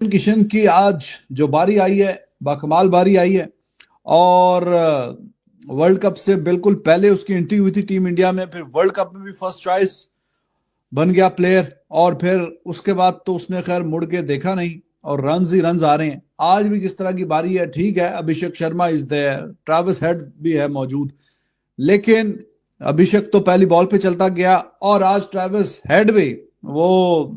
किशन की आज जो बारी आई है, बाकमाल बारी आई है। और वर्ल्ड कप से बिल्कुल पहले उसकी एंट्री हुई थी टीम इंडिया में, फिर वर्ल्ड कप में भी फर्स्ट चॉइस बन गया प्लेयर। और फिर उसके बाद तो उसने खैर मुड़ के देखा नहीं, और रन्स ही रन्स आ रहे हैं। आज भी जिस तरह की बारी है, ठीक है, Abhishek Sharma is there, Travis Head भी है मौजूद, लेकिन अभिषेक तो पहली बॉल पे चलता गया। और आज ट्रेविस हेड भी वो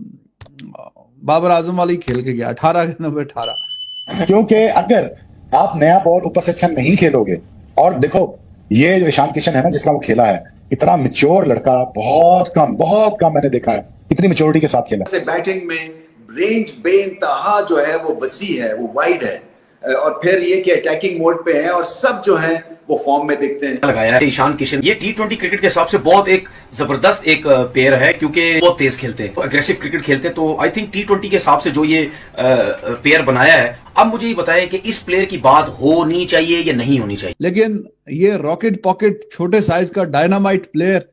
बाबर आजम वाली खेल के गया, 18 के 18। क्योंकि अगर आप नया बॉल ऊपर से अच्छा नहीं खेलोगे, और देखो ये जो ईशान किशन है ना, जिस तरह वो खेला है, इतना मेच्योर लड़का बहुत कम मैंने देखा है इतनी मेच्योरिटी के साथ खेला। बैटिंग में रेंज बेइंतहा जो है वो वसी है, वो वाइड है, और फिर ये कि अटैकिंग मोड पे है और सब जो है वो फॉर्म में दिखते हैं। लगाया है ईशान किशन। ये T20 क्रिकेट के हिसाब से बहुत एक जबरदस्त एक पेयर है, क्योंकि बहुत तेज खेलते हैं, अग्रेसिव क्रिकेट खेलते हैं। तो आई थिंक T20 के हिसाब से जो ये पेयर बनाया है, अब मुझे ये बताया कि इस प्लेयर की बात होनी चाहिए या नहीं होनी चाहिए। लेकिन ये रॉकेट पॉकेट छोटे साइज का डायनामाइट प्लेयर,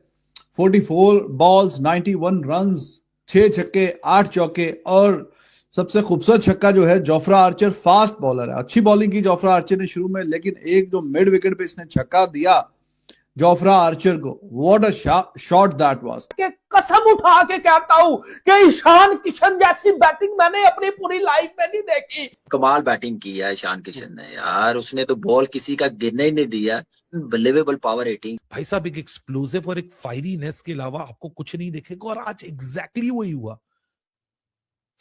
44 बॉल्स 91 रन्स, 6 छक्के 8 चौके, और सबसे खूबसूरत छक्का जो है जोफ्रा आर्चर, फास्ट बॉलर है, अच्छी बॉलिंग की जोफ्रा आर्चर ने शुरू में, लेकिन एक जो मिड विकेट पे इसने छक्का दिया जोफ्रा आर्चर को, what a shot that was. कसम उठा के कहता हूं कि ईशान किशन जैसी बैटिंग मैंने अपनी पूरी लाइफ में नहीं देखी। कमाल बैटिंग की है ईशान किशन ने यार, उसने तो बॉल किसी का गिरने ही नहीं दिया। Believable power rating. भाई साहब, एक एक्सप्लोसिव और एक फायरीनेस के अलावा आपको कुछ नहीं दिखेगा, और आज एग्जैक्टली वही हुआ।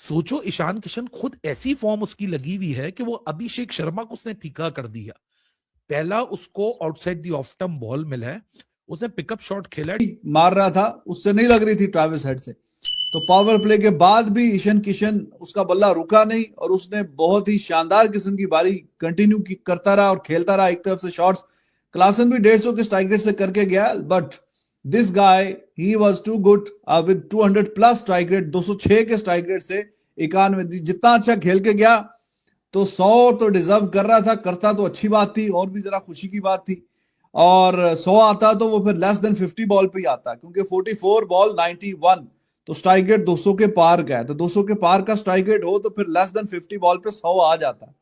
सोचो, ईशान किशन खुद ऐसी फॉर्म उसकी लगी हुई है कि वो अभिषेक शर्मा को उसने फीका कर दिया। पहला उसको outside the of term ball मिला है, उसने पिकअप शॉट खेला, मार रहा था, उससे नहीं लग रही थी ट्रेविस हेड से। तो पावर प्ले के बाद भी ईशान किशन, उसका बल्ला रुका नहीं, और उसने बहुत ही शानदार किस्म की बारी कंटिन्यू करता रहा और खेलता रहा। एक तरफ से शॉट्स क्लासन भी 150 के स्ट्राइक रेट से करके गया, but this guy he was too good with 200 plus strike rate, 206 के स्ट्राइक रेट से 91। जितना अच्छा खेल के गया तो 100 तो डिजर्व कर रहा था, करता तो अच्छी बात थी, और भी जरा खुशी की बात थी। और 100 आता तो वो फिर लेस देन 50 बॉल पे ही आता, क्योंकि 44 बॉल 91, तो स्ट्राइक रेट 200 के पार का है। तो 200 के पार का स्ट्राइक रेट हो तो फिर लेस देन 50 बॉल पे 100 आ जाता।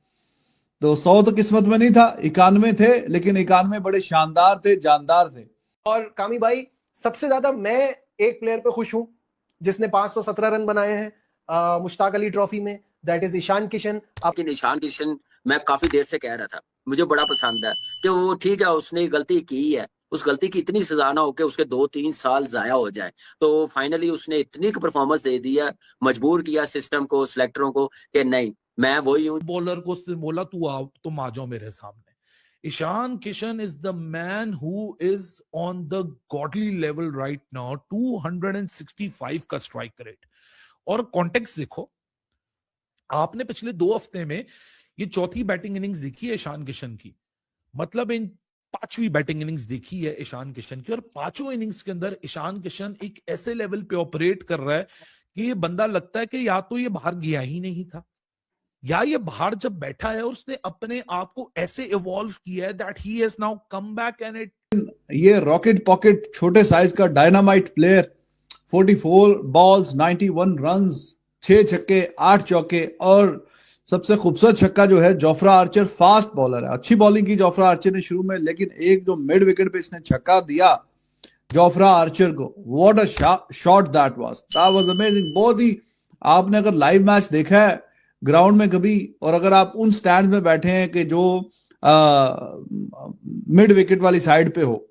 तो 100 तो किस्मत में नहीं था, 91 थे, लेकिन 91 बड़े शानदार थे, जानदार थे। और कामी भाई, सबसे ज्यादा मैं एक प्लेयर पे खुश हूं जिसने 517 रन बनाए हैं मुश्ताक अली ट्रॉफी में, दैट इज ईशान किशन। आपके ईशान किशन मैं काफी देर से कह रहा था, मुझे बड़ा पसंद है कि वो ठीक है, उसने गलती की है, उस गलती की इतनी सजा ना हो कि उसके 2-3 साल जाया हो जाए। तो फाइनली उसने इतनी परफॉर्मेंस दे दिया, मजबूर किया सिस्टम को, सिलेक्टरों को, कि नहीं मैं वही हूँ। बॉलर को उसने बोला तुम आ जाओ मेरे सामने। Ishan Kishan is the man who is on the godly level right now, 265 का स्ट्राइक रेट। और कॉन्टेक्स्ट देखो, आपने पिछले 2 हफ्ते में ये चौथी बैटिंग इनिंग्स देखी है ईशान किशन की, मतलब इन 5वीं बैटिंग इनिंग्स देखी है ईशान किशन की, और 5 इनिंग्स के अंदर ईशान किशन एक ऐसे लेवल पे ऑपरेट कर रहा है कि ये बंदा लगता है कि या तो ये बाहर गया ही नहीं था, या ये बाहर जब बैठा है और उसने अपने आप को ऐसे इवॉल्व किया है that he has now come back and it. ये रॉकेट पॉकेट छोटे साइज का डायनामाइट प्लेयर, 44 बॉल्स 91 रन्स, 6 छक्के 8 चौके, और सबसे खूबसूरत छक्का जो है जोफ्रा आर्चर, फास्ट बॉलर है, अच्छी बॉलिंग की जोफ्रा आर्चर ने शुरू में, लेकिन एक जो मिड विकेट पे इसने छक्का दिया जोफ्रा आर्चर को, what a shot that was amazing. बहुत ही, आपने अगर लाइव मैच देखा है ग्राउंड में कभी, और अगर आप उन स्टैंड में बैठे हैं कि जो मिड विकेट वाली साइड पे हो,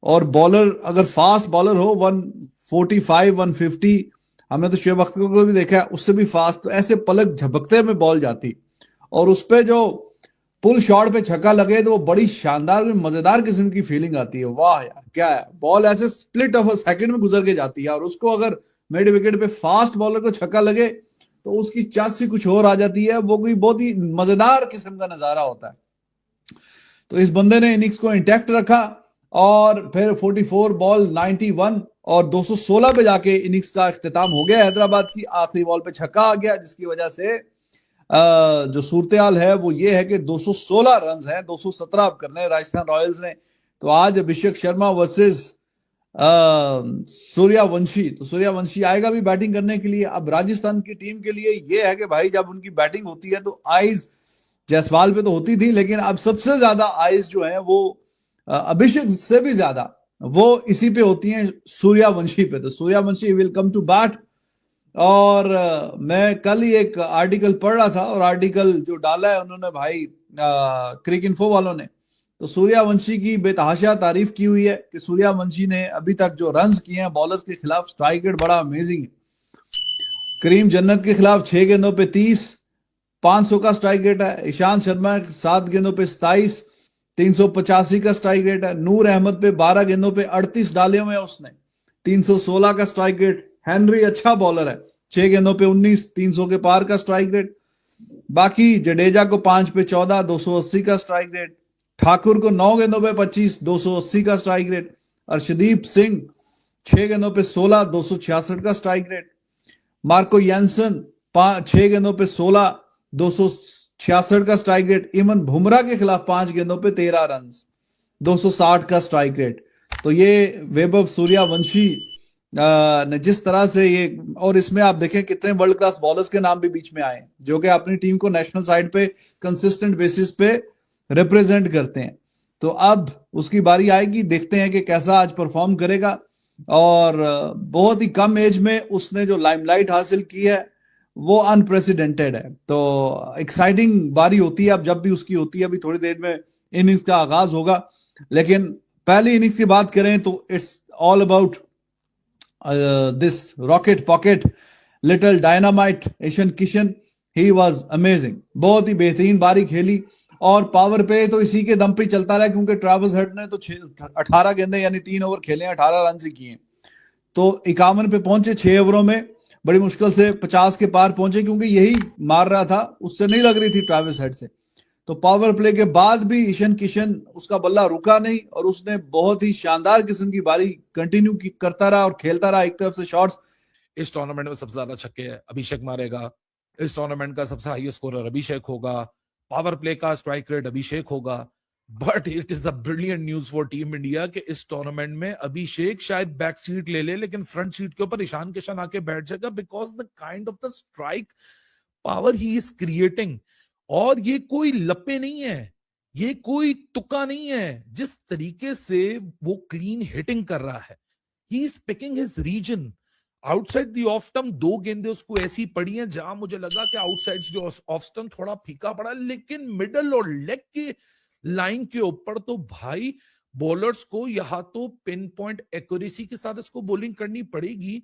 और बॉलर अगर फास्ट बॉलर हो 145 150, हमने तो शुएब अख्तर को भी देखा है, उससे भी फास्ट, तो ऐसे पलक झपकते में बॉल जाती, और उस पे जो पुल शॉट पे छक्का लगे तो वो बड़ी शानदार मजेदार किस्म की फीलिंग आती है। वाह यार, क्या है, बॉल ऐसे स्प्लिट ऑफ अ सेकंड में गुजर के जाती है, और उसको अगर मिड विकेट पे फास्ट बॉलर को छक्का लगे तो उसकी चांसी कुछ और आ जाती है, वो कोई बहुत ही मजेदार किस्म का नजारा होता है। तो इस बंदे ने इनिंग्स को इंटैक्ट रखा, और फिर 44 बॉल 91 और 216 पे जाके इनिंग्स का इख्तिताम हो गया। हैदराबाद की आखिरी बॉल पे छक्का आ गया, जिसकी वजह से जो सूरत है वो ये है कि 216 रन हैं, 217 अब करने राजस्थान रॉयल्स ने। तो आज अभिषेक शर्मा वर्सेस सूर्यवंशी। तो सूर्यवंशी आएगा भी बैटिंग करने के लिए। अब राजस्थान की टीम के लिए ये है कि भाई जब उनकी बैटिंग होती है तो आइज जायसवाल पे तो होती थी, लेकिन अब सबसे ज्यादा आइज जो है वो अभिषेक से भी ज्यादा वो इसी पे होती हैं, सूर्यवंशी पे। तो Suryavanshi will come to bat. और मैं कल ही एक आर्टिकल पढ़ रहा था, और आर्टिकल जो डाला है उन्होंने भाई क्रिक इन्फो वालों ने, तो सूर्यवंशी की बेतहाशा तारीफ की हुई है कि सूर्यवंशी ने अभी तक जो रन्स किए हैं बॉलर्स के खिलाफ, स्ट्राइक रेट बड़ा अमेजिंग है। करीम जन्नत के खिलाफ 6 गेंदों पे 30, 500 का स्ट्राइक रेट है। ईशांत शर्मा 7 गेंदों पे 27, 385 का स्ट्राइक रेट है। नूर अहमद पे 12 गेंदों पे 38 डाले हुए हैं उसने, 316 का स्ट्राइक रेट। हेनरी अच्छा बॉलर है, 6 गेंदों पे 19, 300 के पार का स्ट्राइक रेट। बाकी जडेजा को 5 पे 14, 280 का स्ट्राइक रेट। ठाकुर को 9 गेंदों पे 25, 280 का स्ट्राइक रेट। अर्शदीप सिंह 6 गेंदों पे 16, 266 का स्ट्राइक रेट। मार्को यानसन 6 गेंदों पे 16, 266 का स्ट्राइक रेट। इवन बुमराह के खिलाफ 5 गेंदों पे 13 रन, 260 का स्ट्राइक रेट। तो ये वैभव सूर्यवंशी ने जिस तरह से ये, और इसमें आप देखें कितने वर्ल्ड क्लास बॉलर्स के नाम भी बीच में आए जो कि अपनी टीम को नेशनल साइड पे कंसिस्टेंट बेसिस पे रिप्रेजेंट करते हैं। तो अब उसकी बारी आएगी, देखते हैं कि कैसा आज परफॉर्म करेगा। और बहुत ही कम एज में उसने जो लाइमलाइट हासिल की है वो अनप्रेसिडेंटेड है। तो एक्साइटिंग बारी होती है अब जब भी उसकी होती है। अभी थोड़ी देर में इनिंग्स का आगाज होगा, लेकिन पहली इनिंग्स की बात करें तो it's all about this rocket pocket little dynamite Ishan Kishan. He was amazing, बहुत ही बेहतरीन बारी खेली। और पावर पे तो इसी के दम पे चलता रहा, क्योंकि ट्रेविस हेड ने तो 18 गेंदे यानी 3 ओवर खेले, 18 रन ही किए। तो 51 पे पहुंचे 6 ओवरों में, बड़ी मुश्किल से 50 के पार पहुंचे, क्योंकि यही मार रहा था, उससे नहीं लग रही थी ट्रेविस हेड से। तो पावर प्ले के बाद भी ईशान किशन, उसका बल्ला रुका नहीं और उसने बहुत ही शानदार किस्म की बारी कंटिन्यू करता रहा और खेलता रहा। एक तरफ से शॉट्स, इस टूर्नामेंट में सबसे ज्यादा छक्के अभिषेक मारेगा, इस टूर्नामेंट का सबसे हाईएस्ट स्कोरर अभिषेक होगा, पावर प्ले का स्ट्राइक रेट अभिषेक होगा। But it is a brilliant news for team India कि इस टूर्नामेंट में अभिषेक शायद बैक सीट ले लेकिन फ्रंट सीट के ऊपर ईशान किशन आके बैठ जाएगा, because the kind of the strike power he is creating. और ये कोई लपे नहीं है, ये कोई तुक्का नहीं है, जिस तरीके से वो क्लीन हिटिंग कर रहा है, he is picking his region. Outside the off stump 2 गेंदें उसको ऐसी पड़ी हैं जहां मुझे लगा कि आउटसाइड दी ऑफ स्टंप थोड़ा फीका पड़ा, लेकिन मिडल और लेग के लाइन के ऊपर तो भाई बॉलर्स को यहां तो पिन पॉइंट एक्यूरेसी के साथ इसको बॉलिंग करनी पड़ेगी।